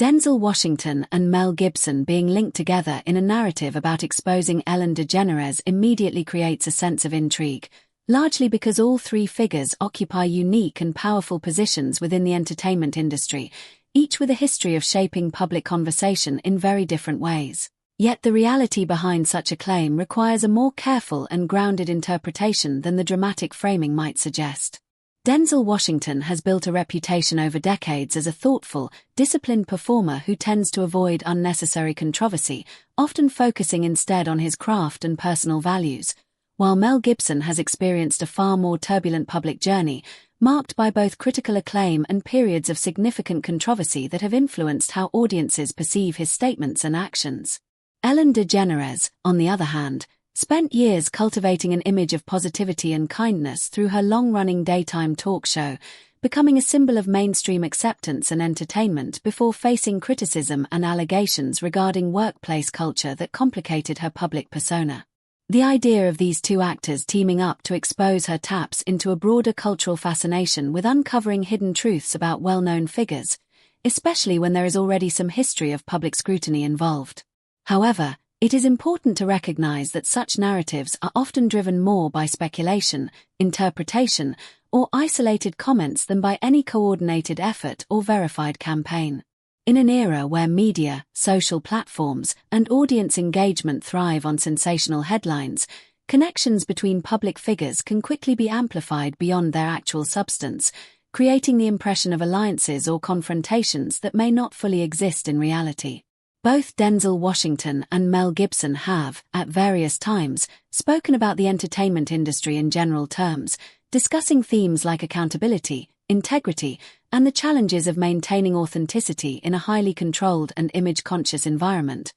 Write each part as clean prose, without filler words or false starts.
Denzel Washington and Mel Gibson being linked together in a narrative about exposing Ellen DeGeneres immediately creates a sense of intrigue, largely because all three figures occupy unique and powerful positions within the entertainment industry, each with a history of shaping public conversation in very different ways. Yet the reality behind such a claim requires a more careful and grounded interpretation than the dramatic framing might suggest. Denzel Washington has built a reputation over decades as a thoughtful, disciplined performer who tends to avoid unnecessary controversy, often focusing instead on his craft and personal values, while Mel Gibson has experienced a far more turbulent public journey, marked by both critical acclaim and periods of significant controversy that have influenced how audiences perceive his statements and actions. Ellen DeGeneres, on the other hand, spent years cultivating an image of positivity and kindness through her long-running daytime talk show, becoming a symbol of mainstream acceptance and entertainment before facing criticism and allegations regarding workplace culture that complicated her public persona. The idea of these two actors teaming up to expose her taps into a broader cultural fascination with uncovering hidden truths about well-known figures, especially when there is already some history of public scrutiny involved. However, it is important to recognize that such narratives are often driven more by speculation, interpretation, or isolated comments than by any coordinated effort or verified campaign. In an era where media, social platforms, and audience engagement thrive on sensational headlines, connections between public figures can quickly be amplified beyond their actual substance, creating the impression of alliances or confrontations that may not fully exist in reality. Both Denzel Washington and Mel Gibson have, at various times, spoken about the entertainment industry in general terms, discussing themes like accountability, integrity, and the challenges of maintaining authenticity in a highly controlled and image-conscious environment.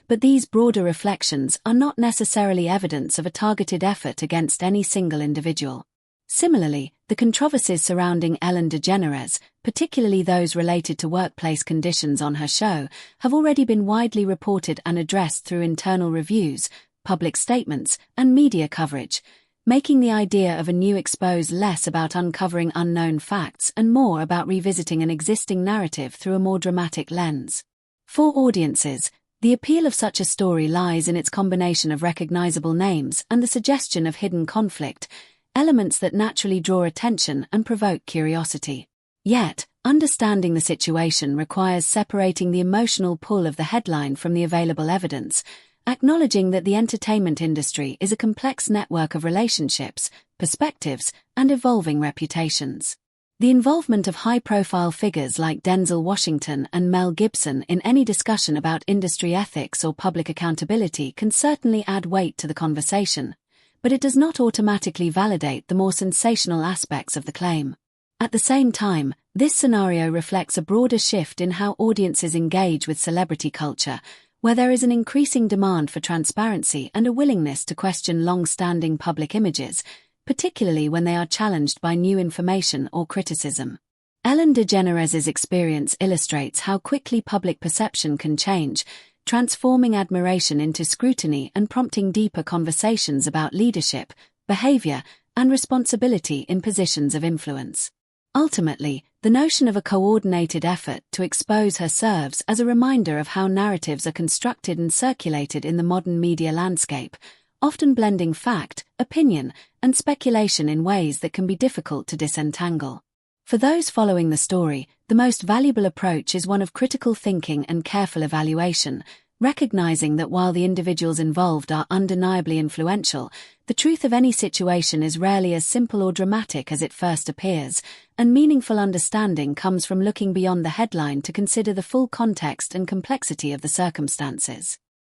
But these broader reflections are not necessarily evidence of a targeted effort against any single individual. Similarly, the controversies surrounding Ellen DeGeneres, particularly those related to workplace conditions on her show, have already been widely reported and addressed through internal reviews, public statements, and media coverage, making the idea of a new expose less about uncovering unknown facts and more about revisiting an existing narrative through a more dramatic lens. For audiences, the appeal of such a story lies in its combination of recognizable names and the suggestion of hidden conflict, elements that naturally draw attention and provoke curiosity. Yet, understanding the situation requires separating the emotional pull of the headline from the available evidence, acknowledging that the entertainment industry is a complex network of relationships, perspectives, and evolving reputations. The involvement of high-profile figures like Denzel Washington and Mel Gibson in any discussion about industry ethics or public accountability can certainly add weight to the conversation, but it does not automatically validate the more sensational aspects of the claim. At the same time, this scenario reflects a broader shift in how audiences engage with celebrity culture, where there is an increasing demand for transparency and a willingness to question long-standing public images, particularly when they are challenged by new information or criticism. Ellen DeGeneres' experience illustrates how quickly public perception can change, transforming admiration into scrutiny and prompting deeper conversations about leadership, behavior, and responsibility in positions of influence. Ultimately, the notion of a coordinated effort to expose her serves as a reminder of how narratives are constructed and circulated in the modern media landscape, often blending fact, opinion, and speculation in ways that can be difficult to disentangle. For those following the story, the most valuable approach is one of critical thinking and careful evaluation, recognizing that while the individuals involved are undeniably influential, the truth of any situation is rarely as simple or dramatic as it first appears, and meaningful understanding comes from looking beyond the headline to consider the full context and complexity of the circumstances.